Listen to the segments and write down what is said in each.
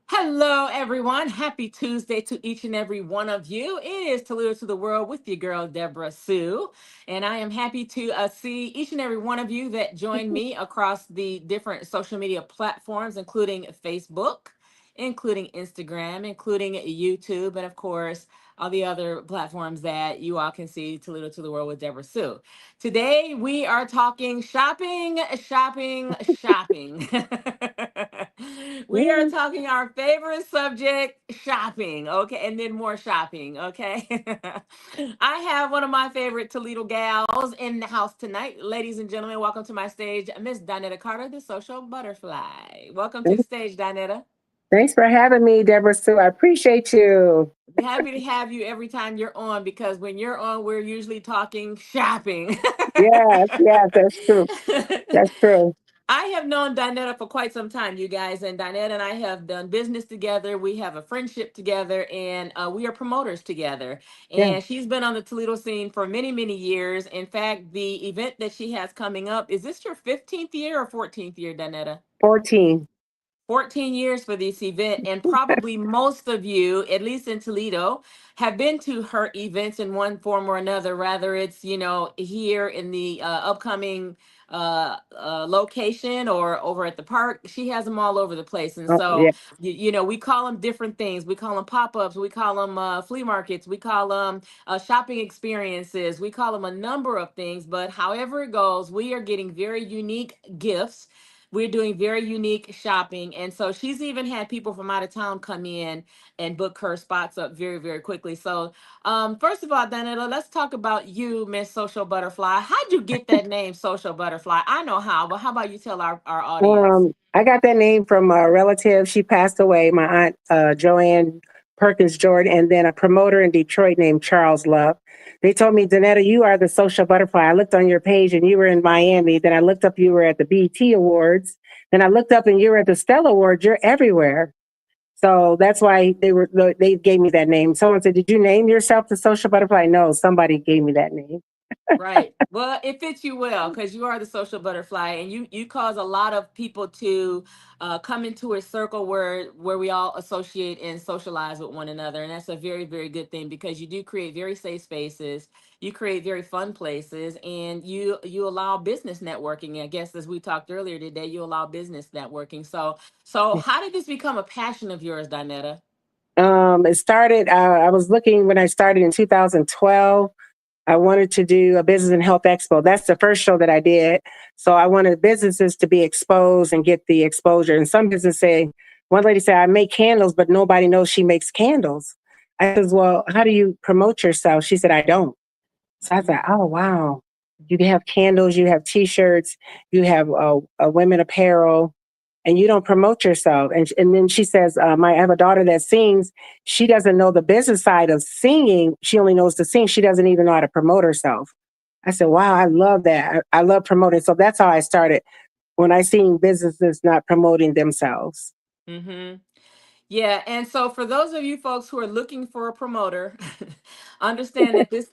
Hello, everyone. Happy Tuesday to each and every one of you. It is Toledo to the World with your girl, DebraSue. And I am happy to see each and every one of you that join me across the different social media platforms, including Facebook, including Instagram, including YouTube, and of course, all the other platforms that you all can see Toledo to the World with DebraSue. Today, we are talking shopping, shopping, shopping. We are Yeah. talking our favorite subject, shopping, okay, and then more shopping, okay. I have one of my favorite Toledo gals in the house tonight. Ladies and gentlemen, welcome to my stage, Miss Donnetta Carter, the social butterfly. Welcome to the stage, Donnetta. Thanks for having me, Deborah Sue. I appreciate you. Happy to have you every time you're on because when you're on, we're usually talking shopping. Yes, yes, that's true. That's true. I have known Donnetta for quite some time, you guys, and Donnetta and I have done business together. We have a friendship together, and we are promoters together. Yeah, And she's been on the Toledo scene for many, many years. In fact, the event that she has coming up, is this your 15th year or 14th year, Donnetta? 14. 14 years for this event, and probably most of you, at least in Toledo, have been to her events in one form or another, rather it's, here in the upcoming location or over at the park. She has them all over the place. And Oh, so, yeah, we call them different things. We call them pop-ups, we call them flea markets, we call them shopping experiences, we call them a number of things. But however it goes, we are getting very unique gifts. We're doing very unique shopping. And so she's even had people from out of town come in and book her spots up very, very quickly. So, first of all, Donnetta, let's talk about you, Miss Social Butterfly. How'd you get that name, Social Butterfly? I know how, but how about you tell our audience? I got that name from a relative. She passed away, my aunt Joanne Perkins Jordan, and then a promoter in Detroit named Charles Love. They told me, Donnetta, you are the social butterfly. I looked on your page and you were in Miami. Then I looked up, you were at the BET Awards. Then I looked up and you were at the Stella Awards. You're everywhere. So that's why they gave me that name. Someone said, "Did you name yourself the social butterfly?" No, somebody gave me that name. Right. Well, it fits you well because you are the social butterfly, and you cause a lot of people to come into a circle where we all associate and socialize with one another, and that's a very, very good thing because you do create very safe spaces, you create very fun places, and you allow business networking. I guess as we talked earlier today, you allow business networking. So how did this become a passion of yours, Donnetta? It started, I was looking when I started in 2012. I wanted to do a business and health expo. That's the first show that I did. So I wanted businesses to be exposed and get the exposure. And some businesses say, one lady said, I make candles, but nobody knows she makes candles. I said, well, how do you promote yourself? She said, I don't. So I said, oh, wow. You have candles, you have T-shirts, you have women apparel, and you don't promote yourself. And then she says, I have a daughter that sings. She doesn't know the business side of singing. She only knows to sing. She doesn't even know how to promote herself. I said, wow, I love that. I love promoting. So that's how I started when I seen businesses not promoting themselves. Mm-hmm. Yeah, and so for those of you folks who are looking for a promoter, understand that this.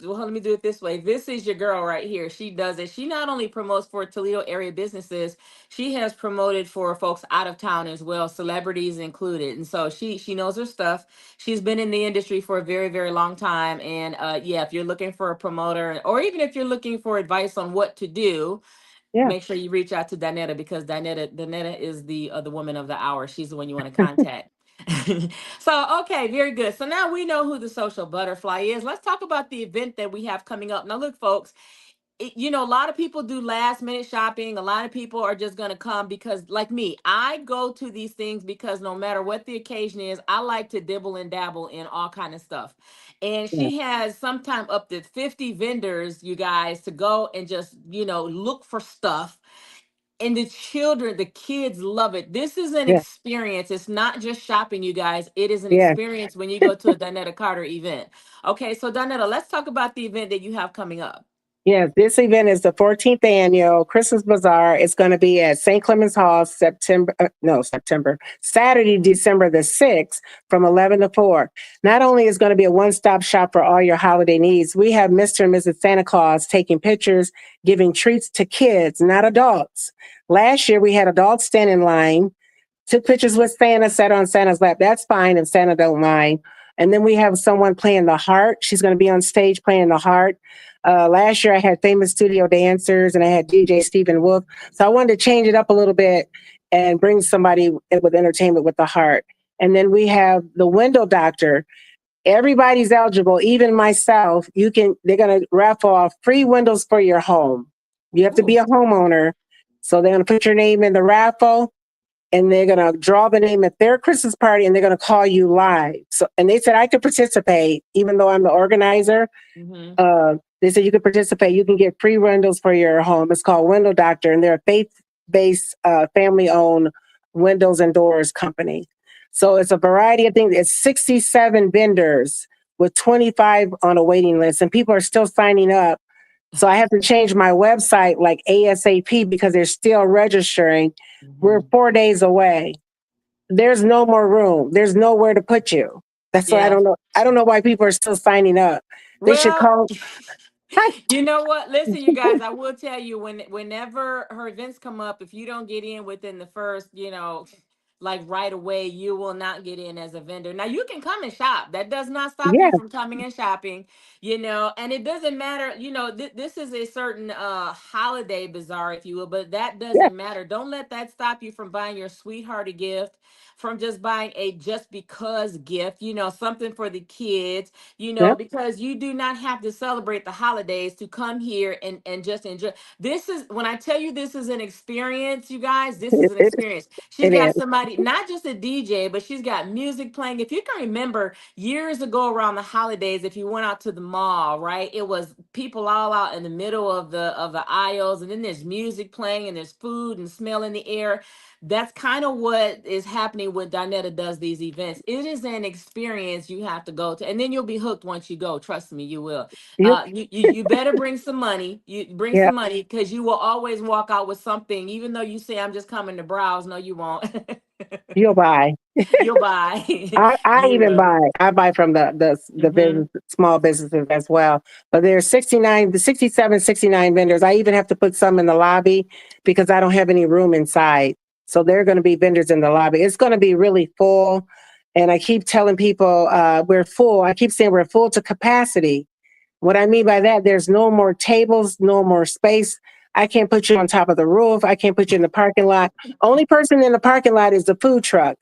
Well, let me do it this way. This is your girl right here. She does it. She not only promotes for Toledo area businesses, she has promoted for folks out of town as well, celebrities included. And so she knows her stuff. She's been in the industry for a very, very long time. And yeah, if you're looking for a promoter, or even if you're looking for advice on what to do, Yeah. make sure you reach out to Donnetta because Donnetta is the woman of the hour. She's the one you want to contact. So okay, very good. So now we know who the social butterfly is. Let's talk about the event that we have coming up. Now look, folks, a lot of people do last minute shopping. A lot of people are just going to come because, like me, I go to these things because no matter what the occasion is, I like to dibble and dabble in all kind of stuff. And Yeah. she has sometime up to 50 vendors, you guys, to go and just, look for stuff. And the children, the kids love it. This is an Yeah. experience. It's not just shopping, you guys. It is an Yeah. experience when you go to a Donnetta Carter event. Okay, so Donnetta, let's talk about the event that you have coming up. Yes, this event is the 14th annual Christmas Bazaar. It's going to be at St. Clement's Hall, Saturday, December the 6th from 11 to 4. Not only is going to be a one-stop shop for all your holiday needs, we have Mr. and Mrs. Santa Claus taking pictures, giving treats to kids, not adults. Last year, we had adults stand in line Took pictures with Santa, sat on Santa's lap. That's fine if Santa don't mind. And then we have someone playing the harp. She's going to be on stage playing the harp. Last year I had famous studio dancers and I had DJ Stephen Wolf. So I wanted to change it up a little bit and bring somebody with entertainment with the heart. And then we have the window doctor. Everybody's eligible, even myself. They're gonna raffle off free windows for your home. You have to be Ooh, a homeowner. So they're gonna put your name in the raffle and they're gonna draw the name at their Christmas party and they're gonna call you live. So and they said I could participate, even though I'm the organizer. mm-hmm. They said you can participate. You can get free windows for your home. It's called Window Doctor, and they're a faith-based, family-owned windows and doors company. So it's a variety of things. It's 67 vendors with 25 on a waiting list, and people are still signing up. So I have to change my website like ASAP because they're still registering. We're Mm-hmm. 4 days away. There's no more room. There's nowhere to put you. That's what I Yeah. don't know. I don't know why people are still signing up. They should Well, call. you know what? Listen, you guys, I will tell you whenever her events come up, if you don't get in within the first, like right away, you will not get in as a vendor. Now you can come and shop. That does not stop Yeah, you from coming and shopping, and it doesn't matter, this is a certain holiday bazaar, if you will, but that yeah, doesn't matter. Don't let that stop you from buying your sweetheart a gift, from just buying a just because gift, something for the kids, yeah. because you do not have to celebrate the holidays to come here and just enjoy. This is when I tell you this is an experience, you guys, this is It, an it, experience. She's it got is. somebody, not just a DJ, but she's got music playing. If you can remember years ago around the holidays, if you went out to the mall, right, it was people all out in the middle of the aisles, and then there's music playing and there's food and smell in the air. That's kind of what is happening when Donnetta does these events. It is an experience you have to go to, and then you'll be hooked once you go. Trust me, you will. You, You better bring some money. You bring yeah, some money because you will always walk out with something, even though you say I'm just coming to browse. No, you won't. you'll buy. You'll buy. I You even will. buy. I buy from the Hmm. business, small businesses as well. But there's 69, the 67, 69 vendors. I even have to put some in the lobby because I don't have any room inside. So there are going to be vendors in the lobby. It's going to be really full. And I keep telling people we're full. I keep saying we're full to capacity. What I mean by that, there's no more tables, no more space. I can't put you on top of the roof. I can't put you in the parking lot. Only person in the parking lot is the food truck.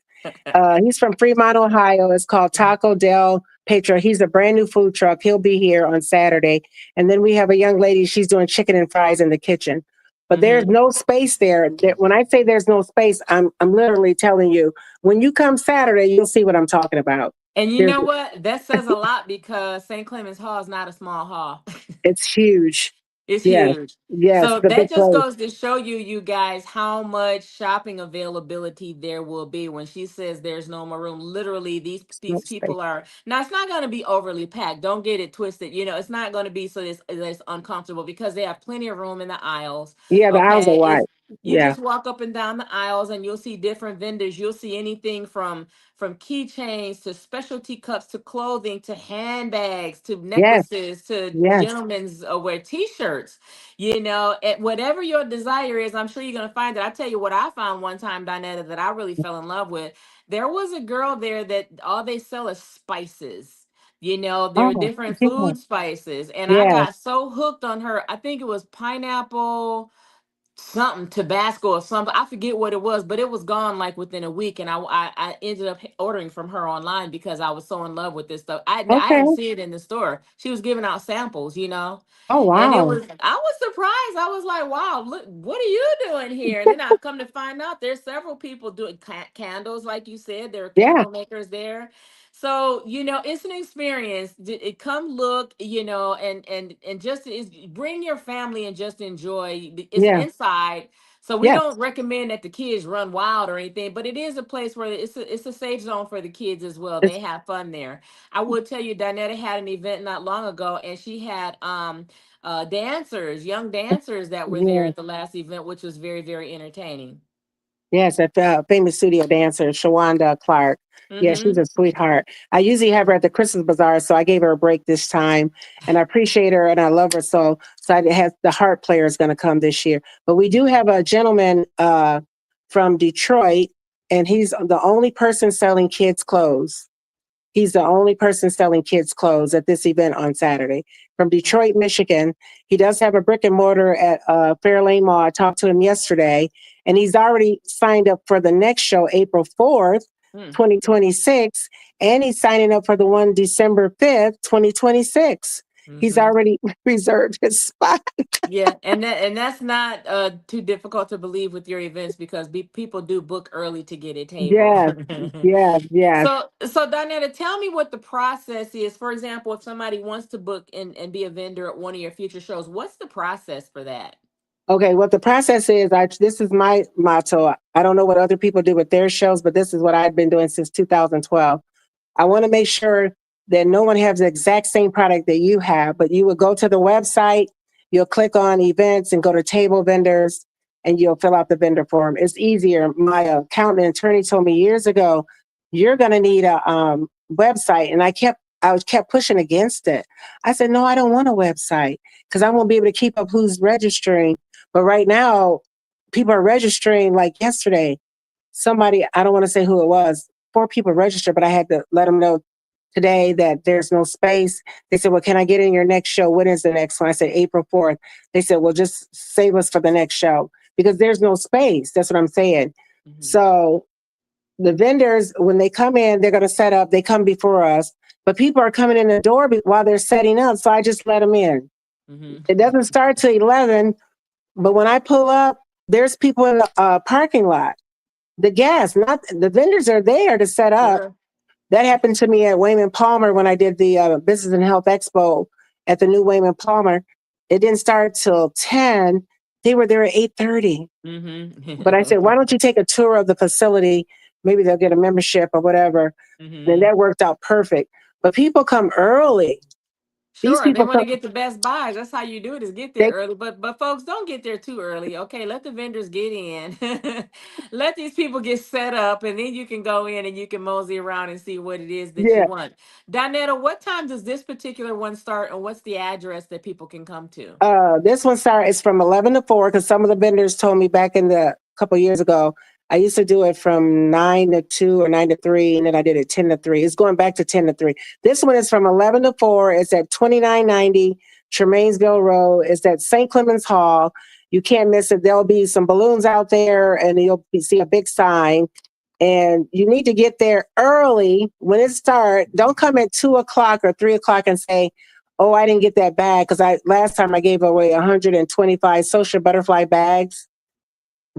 He's from Fremont, Ohio. It's called Taco Del Petro. He's a brand new food truck. He'll be here on Saturday. And then we have a young lady. She's doing chicken and fries in the kitchen. But there's Hmm. no space there. When I say there's no space, I'm literally telling you. When you come Saturday, you'll see what I'm talking about. And you There's know what? That says a lot because St. Clement's Hall is not a small hall. it's huge. It's Yes, huge. yes, So the that big just place. goes to show you, you guys, how much shopping availability there will be when she says there's no more room. Literally, these No these space. people are now. It's not going to be overly packed. Don't get it twisted. It's not going to be so it's uncomfortable because they have plenty of room in the aisles. Yeah, the aisles are Okay, wide. it's you Yeah. just walk up and down the aisles and you'll see different vendors. You'll see anything from keychains to specialty cups to clothing to handbags to Yes. necklaces to Yes. gentlemen's wear t-shirts, whatever your desire is. I'm sure you're going to find it. I tell you what I found one time, Donnetta, that I really fell in love with. There was a girl there that all they sell is spices. There are Oh, different yeah. food spices, and I Yes. got so hooked on her. I think it was something Tabasco or something. I forget what it was, but it was gone like within a week, and I ended up ordering from her online because I was so in love with this stuff. I Okay. didn't see it in the store. She was giving out samples, Oh, and wow. I was surprised. I was like, wow, look, what are you doing here? And then I've come to find out there's several people doing candles, like you said. There are Yeah. candle makers there. So, it's an experience. Come look, and just bring your family and just enjoy. It's Yeah. inside. So we Yes. don't recommend that the kids run wild or anything, but it is a place where it's a safe zone for the kids as well. It's, They have fun there. I would tell you, Donnetta had an event not long ago, and she had dancers, young dancers that were there yeah. at the last event, which was very, very entertaining. Yes, a famous studio dancer, Shawanda Clark. Yeah, she's Mm-hmm. a sweetheart. I usually have her at the Christmas bazaar, so I gave her a break this time, and I appreciate her and I love her so. So I have the harp player is going to come this year, but we do have a gentleman from Detroit. and he's the only person selling kids' clothes. He's the only person selling kids' clothes at this event on Saturday from Detroit, Michigan. He does have a brick and mortar at Fairlane Mall. I talked to him yesterday, and he's already signed up for the next show, April 4th, Mm. 2026, and he's signing up for the one December 5th, 2026. He's Mm-hmm. already reserved his spot. Yeah, and that's not too difficult to believe with your events because people do book early to get a table. Yes, yes, yes. So Donnetta, tell me what the process is. For example, if somebody wants to book and be a vendor at one of your future shows, what's the process for that? Okay, what the process is, this is my motto. I don't know what other people do with their shows, but this is what I've been doing since 2012. I want to make sure that no one has the exact same product that you have, but you will go to the website, you'll click on events and go to table vendors, and you'll fill out the vendor form. It's easier. My accountant and attorney told me years ago, you're going to need a website. And I was kept pushing against it. I said, no, I don't want a website because I won't be able to keep up who's registering. But right now, people are registering like yesterday. Somebody, I don't want to say who it was, 4 people registered, but I had to let them know today that there's no space. They said, well, can I get in your next show? When is the next one? I said, April 4th. They said, well, just save us for the next show because there's no space. That's what I'm saying. Mm-hmm. So the vendors, when they come in, they're going to set up, they come before us, but people are coming in the door while they're setting up. So I just let them in. It Mm-hmm. doesn't start till 11, but when I pull up, there's people in the parking lot. The guests, not the vendors, are there to set up. Sure. That happened to me at Wayman Palmer when I did the Business and Health Expo at the new Wayman Palmer. It didn't start till 10. They were there at 8:30. But I said, why Mm-hmm. don't you take a tour of the facility? Maybe they'll get a membership or whatever. And Mm-hmm. that worked out perfect. But people come early. These Sure, they people want come, to get the best buys. That's how you do it, is get there they, early. But folks, don't get there too early. Okay, let the vendors get in. Let these people get set up, and then you can go in and you can mosey around and see what it is that you yeah. want. Donnetta, what time does this particular one start, and what's the address that people can come to? This one started, it's from 11 to 4 because some of the vendors told me back in the couple years ago, I used to do it from 9 to 2 or 9 to 3, and then I did it 10 to 3. It's going back to 10 to 3. This one is from 11 to 4. It's at 2990 Tremainsville Road. It's at St. Clemens Hall. You can't miss it. There'll be some balloons out there, and you'll see a big sign. And you need to get there early when it starts. Don't come at 2 o'clock or 3 o'clock and say, oh, I didn't get that bag. Because last time I gave away 125 social butterfly bags.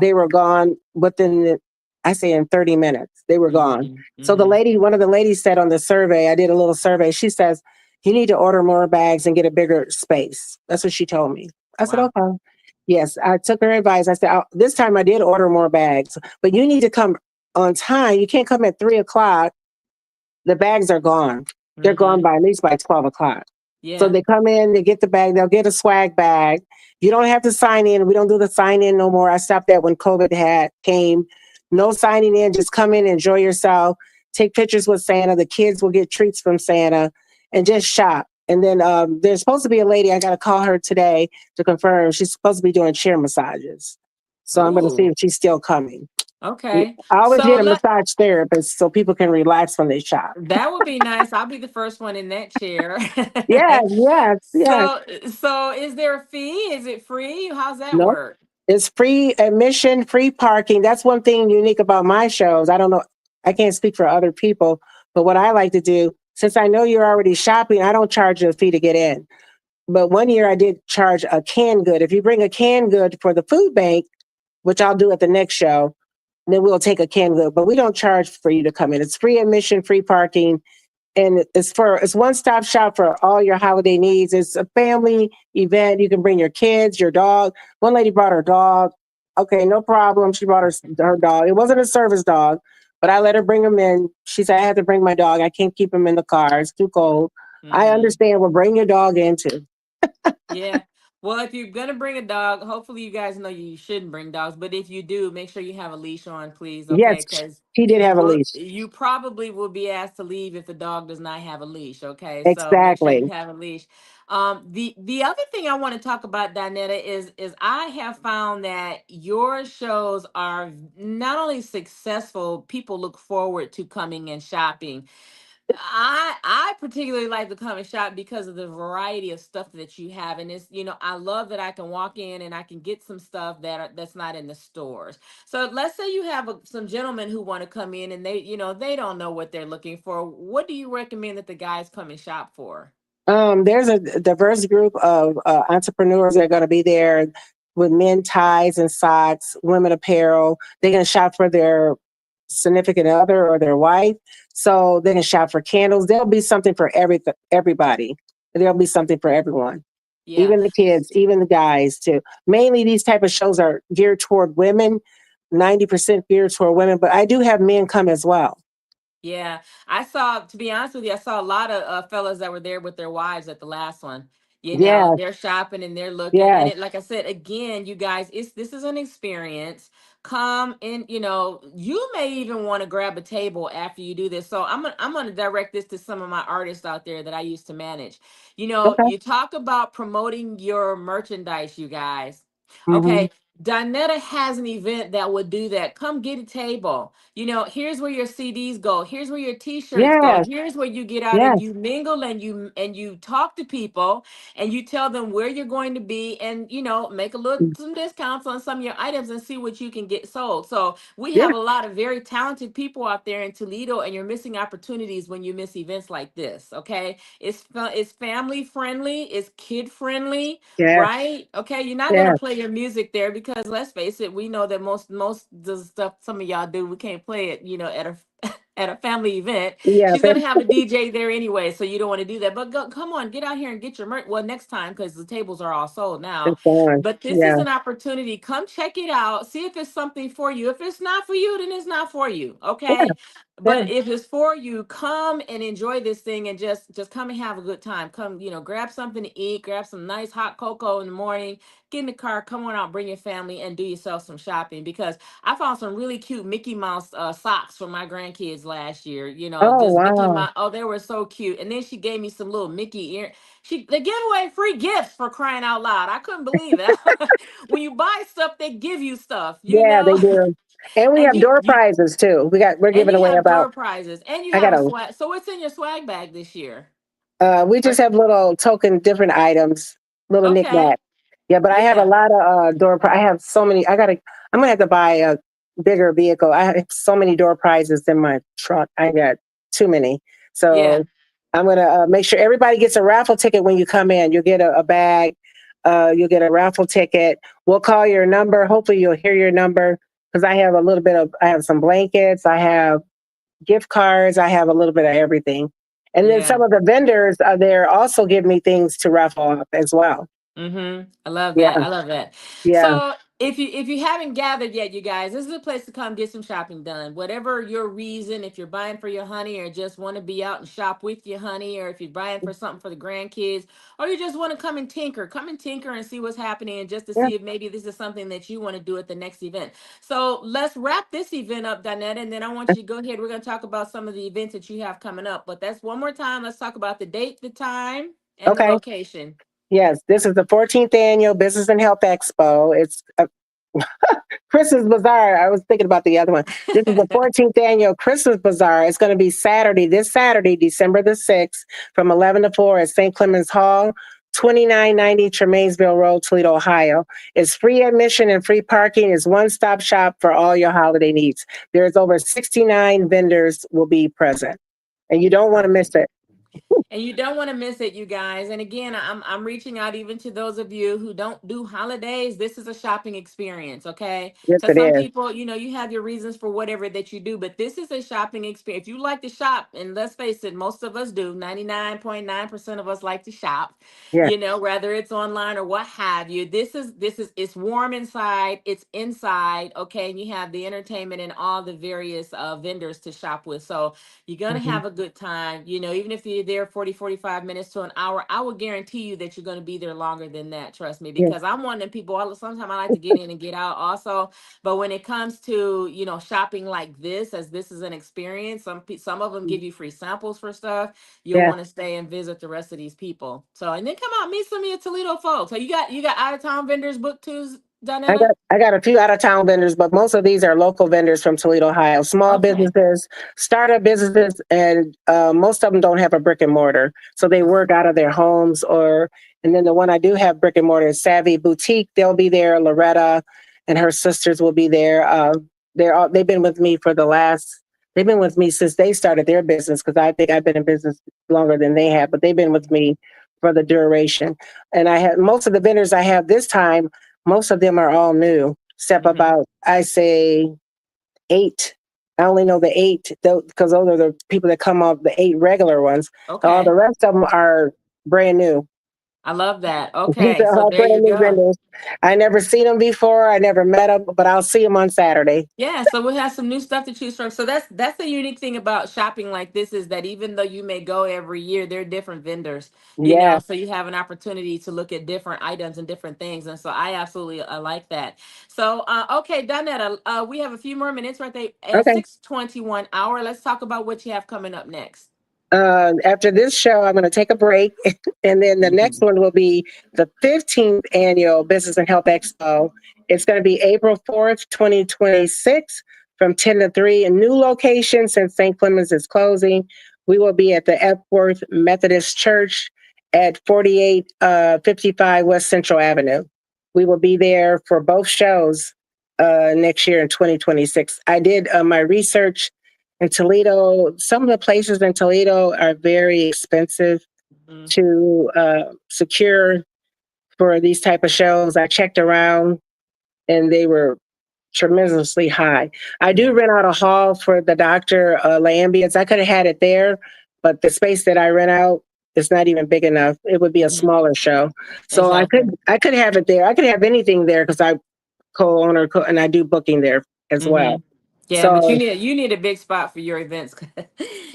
They were gone within, I say in 30 minutes. They were gone. Mm-hmm. So Mm-hmm. one of the ladies said on the survey, I did a little survey. She says, you need to order more bags and get a bigger space. That's what she told me. I said, Wow. okay. Yes, I took her advice. I said, this time I did order more bags, but you need to come on time. You can't come at 3 o'clock. The bags are gone. They're gone Mm-hmm. by at least by 12 o'clock. So Yeah. they come in, they get the bag, they'll get a swag bag. You don't have to sign in. We don't do the sign in no more. I stopped that when COVID came. No signing in, just come in, enjoy yourself, take pictures with Santa. The kids will get treats from Santa and just shop. And then there's supposed to be a lady, I got to call her today to confirm. She's supposed to be doing chair massages. So I'm going to see Ooh. if she's still coming. Yeah, Okay. I always So get a let massage therapist so people can relax when they shop. That would be nice. I'll be the first one in that chair. Yes, yes, yes. So is there a fee? Is it free? How's that No, work? it's free admission, free parking. That's one thing unique about my shows. I don't know, I can't speak for other people, but what I like to do, since I know you're already shopping, I don't charge you a fee to get in. But one year I did charge a canned good. If you bring a canned good for the food bank, which I'll do at the next show, then we'll take a canned good. But we don't charge for you to come in. It's free admission, free parking, and it's one stop shop for all your holiday needs. It's a family event. You can bring your kids, your dog. One lady brought her dog. Okay, no problem. She brought her dog. It wasn't a service dog, but I let her bring him in. She said I had to bring my dog. I can't keep him in the car. It's too cold. I Mm-hmm. understand. Well, bring your dog in too. Yeah. Well, if you're gonna bring a dog, hopefully you guys know you shouldn't bring dogs. But if you do, make sure you have a leash on, please. Okay, Yes, because he did you have a will, leash. you probably will be asked to leave if the dog does not have a leash. Okay, so make sure you Exactly. have a leash. The other thing I want to talk about, Donnetta, is I have found that your shows are not only successful, people look forward to coming and shopping. I particularly like to come and shop because of the variety of stuff that you have, and it's, I love that I can walk in and I can get some stuff that's not in the stores. So let's say you have some gentlemen who want to come in and they don't know what they're looking for. What do you recommend that the guys come and shop for? There's a diverse group of entrepreneurs that are going to be there with men ties and socks, women apparel. They're going to shop for their significant other or their wife. So they can shop for candles. There'll be something for everybody. There'll be something for everyone, Yeah. even the kids, even the guys too. Mainly these type of shows are geared toward women, 90% geared toward women, but I do have men come as well. Yeah, I saw, to be honest with you, I saw a lot of fellas that were there with their wives at the last one. Yes, They're shopping and they're looking, and yes, it, like I said, again, you guys, this is an experience. Come in, you may even want to grab a table after you do this. So I'm gonna direct this to some of my artists out there that I used to manage. okay. You talk about promoting your merchandise, you guys. Hmm. Okay, Donnetta has an event that would do that. Come get a table. Here's where your CDs go. Here's where your T-shirts go. Yes, Here's where you get out and yes, you mingle and you talk to people and you tell them where you're going to be, and make a little some discounts on some of your items and see what you can get sold. So we yeah, have a lot of very talented people out there in Toledo, and you're missing opportunities when you miss events like this. Okay, it's fun, it's family friendly, it's kid friendly, yes, right? Okay, you're not gonna yes. play your music there because let's face it, we know that most the stuff some of y'all do, we can't play it, at a at a family event. Yeah, She's gonna have a DJ there anyway, so you don't want to do that. But come on, get out here and get your merch. Well, next time, because the tables are all sold now. it's on. But this is Yeah, an opportunity. Come check it out. See if it's something for you. If it's not for you, then it's not for you. yeah, Okay. yeah. But if it's for you, come and enjoy this thing and just come and have a good time. Come, grab something to eat, grab some nice hot cocoa in the morning, get in the car, come on out, bring your family, and do yourself some shopping, because I found some really cute Mickey Mouse socks for my grandkids last year. Oh Just Mickey wow. Mouse. Oh, they were so cute. And then she gave me some little Mickey ear. They give away free gifts, for crying out loud. I couldn't believe it. When you buy stuff, they give you stuff. Yeah, they do. And we And have door prizes too. We're and giving you away have about door prizes, and you I have got a a swag. So what's in your swag bag this year? we just Or- have little token different items, little Okay. knickknacks. Yeah, but I have a Yeah. lot of I have so many. I'm gonna have to buy a bigger vehicle. I have so many door prizes in my truck. I got too many. Yeah. So I'm gonna make sure everybody gets a raffle ticket when you come in. You'll get a bag. You'll get a raffle ticket. We'll call your number. Hopefully, you'll hear your number because I have a little bit of. I have some blankets. I have gift cards. I have a little bit of everything. And then Yeah. some of the vendors are there also give me things to raffle off as well. I love Yeah, that. I love that. yeah. So if you haven't gathered yet, you guys, this is a place to come get some shopping done. Whatever your reason, if you're buying for your honey or just want to be out and shop with your honey, or if you're buying for something for the grandkids, or you just want to come and tinker and see what's happening, and just to Yeah. see if maybe this is something that you want to do at the next event. So let's wrap this event up, Donnetta, and then I want you to go ahead. We're going to talk about some of the events that you have coming up. But that's one more time. Let's talk about the date, the time, and the Okay. location. Yes, this is the 14th annual Business and Health Expo. It's Christmas Bazaar. I was thinking about the other one. This is the 14th annual Christmas Bazaar. It's going to be this Saturday, December the 6th, from 11 to 4 at St. Clemens Hall, 2990 Tremainsville Road, Toledo, Ohio. It's free admission and free parking. It's one-stop shop for all your holiday needs. There's over 69 vendors will be present, and you don't want to miss Okay. it. And you don't want to miss it, you guys. And again, I'm reaching out even to those of you who don't do holidays. This is a shopping experience, okay? Yes, Because it some is. people, you have your reasons for whatever that you do, but this is a shopping experience. If you like to shop, and let's face it, most of us do. 99.9% of us like to shop. Yeah. Whether it's online or what have you. This is it's warm inside, it's inside, okay? And you have the entertainment and all the various vendors to shop with. So you're gonna Mhm. have a good time. Even if you're there there 40, 45 minutes to an hour, I will guarantee you that you're going to be there longer than that. Trust me, Yeah. because I'm one of them people. Sometimes I like to get in and get out also. But when it comes to, shopping like this, as this is an experience, some of them give you free samples for stuff. You'll Yeah. want to stay and visit the rest of these people. So, and then come out, meet some of your Toledo folks. So you got out of town vendors booked too, Donnetta? I got a few out of town vendors, but most of these are local vendors from Toledo, Ohio. Small Okay. businesses, startup businesses, and most of them don't have a brick and mortar, so they work out of their homes. And then the one I do have brick and mortar is Savvy Boutique. They'll be there. Loretta and her sisters will be there. They've been with me for the last. They've been with me since they started their business because I think I've been in business longer than they have, but they've been with me for the duration. And I have most of the vendors I have this time, most of them are all new, except Hmm. about, I say, eight. I only know the eight because those are the people that come off the eight regular ones. All the Okay. rest of them are brand new. I love that. These Okay. are So all there you brand new go. vendors. I never seen them before. I never met them, but I'll see them on Saturday. Yeah, so we have some new stuff to choose from. So that's the unique thing about shopping like this, is that even though you may go every year, there are different vendors, Yeah. so you have an opportunity to look at different items and different things. And so I absolutely like that. So okay, Donnetta, we have a few more minutes right there at Okay. 6:21 hour. Let's talk about what you have coming up next. After this show, I'm going to take a break. And then the next Mhm. one will be the 15th annual Business and Health Expo. It's going to be April 4th, 2026 from 10 to 3. A new location since St. Clemens is closing. We will be at the Epworth Methodist Church at 4855 West Central Avenue. We will be there for both shows next year in 2026. I did my research in Toledo. Some of the places in Toledo are very expensive Mhm. to secure for these type of shows. I checked around and they were tremendously high. I do Yeah. rent out a hall for the doctor, Lambians. I could have had it there, but the space that I rent out is not even big enough. It would be a Mhm. smaller show. So Exactly. I could have it there. I could have anything there because I co-owner and I do booking there as Hmm. well. Yeah, but you So need you need a big spot for your events,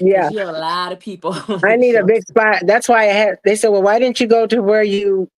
yeah, because you have a lot of people I that need a show. big spot. That's why I had. They said, "Well, why didn't you go to where you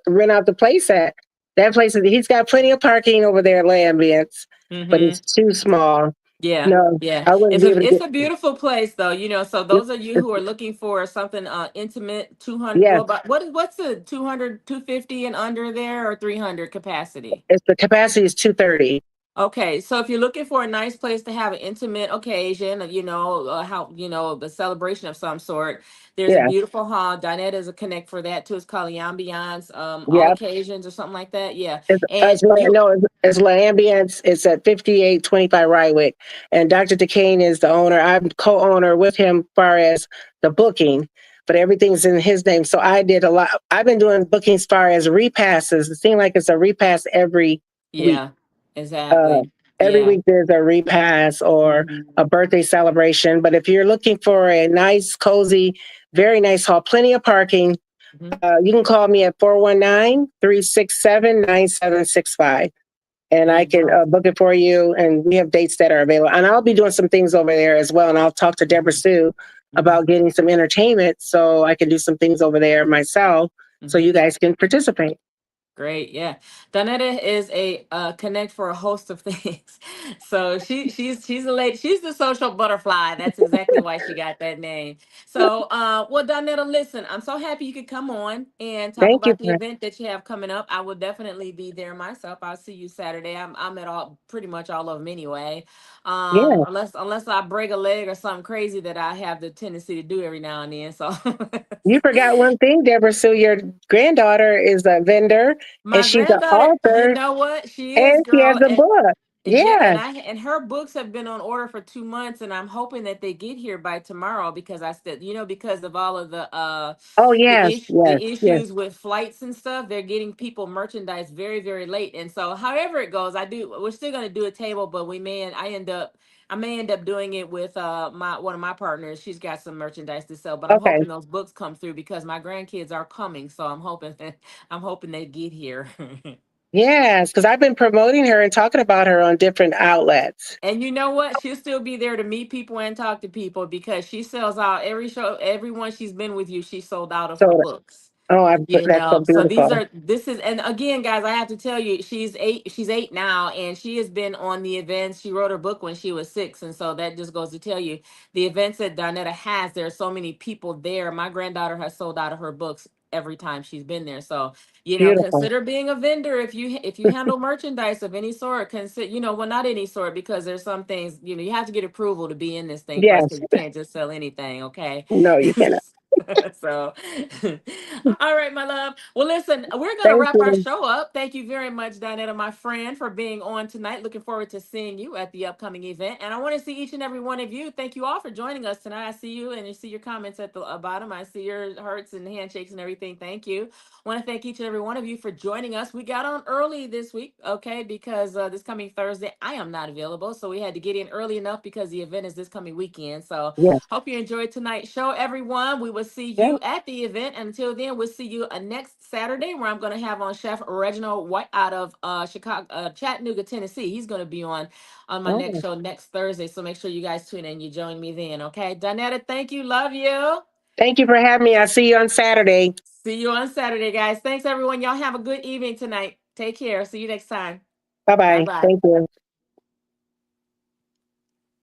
rent out the place at?" That place is. He's got plenty of parking over there at Lambiance, but Hmm. it's too small. Yeah, No, yeah. I wouldn't It's be a able to it's get. a beautiful place though, So those of you who are looking for something intimate, 200, Yes, well, but what's the 200, 250 and under there, or 300 capacity? it's the capacity is 230. Okay, so if you're looking for a nice place to have an intimate occasion, how the celebration of some sort, there's a Yeah, beautiful hall. Donnetta is a connect for that too. It's called the Ambiance, all yeah. occasions or something like that. Yeah, It's and you. no, it's Lambiance. It's at 5825 Rywick, and Dr. DeCane is the owner. I'm co-owner with him, as far as the booking, but everything's in his name. So I did a lot. I've been doing bookings, as far as repasses. It seems like it's a repass week. Yeah, Uh, exactly. every Yeah. week there's a repass or Hmm. a birthday celebration. But if you're looking for a nice, cozy, very nice hall, plenty of parking, Hmm. you can call me at 419-367-9765, and There I you can go. book it for you. And we have dates that are available. And I'll be doing some things over there as well. And I'll talk to Hmm. DebraSue Hmm. about getting some entertainment so I can do some things over there myself so Hmm. you guys can participate. Great, yeah. Donetta is a connect for a host of things. So she's a lady. She's the social butterfly. That's exactly why she got that name. So, well, Donetta, listen, I'm so happy you could come on and talk Thank you. about the event that you have coming up. I will definitely be there myself. I'll see you Saturday. I'm at all pretty much all of them anyway. Yeah. Unless I break a leg or something crazy that I have the tendency to do every now and then. So. You forgot one thing, Deborah Sue. Your granddaughter is a vendor and My she's an granddaughter, you author know what? She is, and she has girl. a book. Yeah, Yeah. and her books have been on order for 2 months, and I'm hoping that they get here by tomorrow, because I said, because of all of Oh, yes, yes, the yes. issues with flights and stuff, they're getting people merchandise very, very late. And so however it goes, we're still gonna do a table, but I may end up doing it with my one of my partners. She's got some merchandise to sell, but I'm Okay. hoping those books come through because my grandkids are coming, so I'm hoping I'm hoping they get here. Yes, because I've been promoting her and talking about her on different outlets. And you know what? She'll still be there to meet people and talk to people because she sells out every show, everyone she's been with you, she sold out of her So, books. oh, that's so So these beautiful. are this is and again, guys, I have to tell you, she's eight now, and she has been on the events. She wrote her book when she was 6, and so that just goes to tell you the events that Donnetta has, there are so many people there. My granddaughter has sold out of her books every time she's been there. So Beautiful. consider being a vendor if you handle merchandise of any sort. Consider, well, not any sort, because there's some things, you have to get approval to be in this thing first, Yes. because you can't just sell anything. Okay. No, you cannot. So, all right, my love. Well, listen, we're going to Thank wrap our you. show up. Thank you very much, Donnetta, my friend, for being on tonight. Looking forward to seeing you at the upcoming event. And I want to see each and every one of you. Thank you all for joining us tonight. I see you, and you see your comments at the bottom. I see your hearts and handshakes and everything. Thank you. Want to thank each and every one of you for joining us. We got on early this week, okay, because this coming Thursday, I am not available. So we had to get in early enough because the event is this coming weekend. So Yes. hope you enjoyed tonight's show, everyone. We will see Yeah. you at the event. Until then, we'll see you next Saturday, where I'm going to have on Chef Reginald White out of Chattanooga, Tennessee. He's going to be on my next Oh, show next Thursday. So make sure you guys tune in. You join me then, okay? Donnetta, thank you. Love you. thank you for having me. I'll see you on Saturday. See you on Saturday, guys. Thanks, everyone. Y'all have a good evening tonight. Take care. See you next time. Bye Bye bye. bye. Thank you.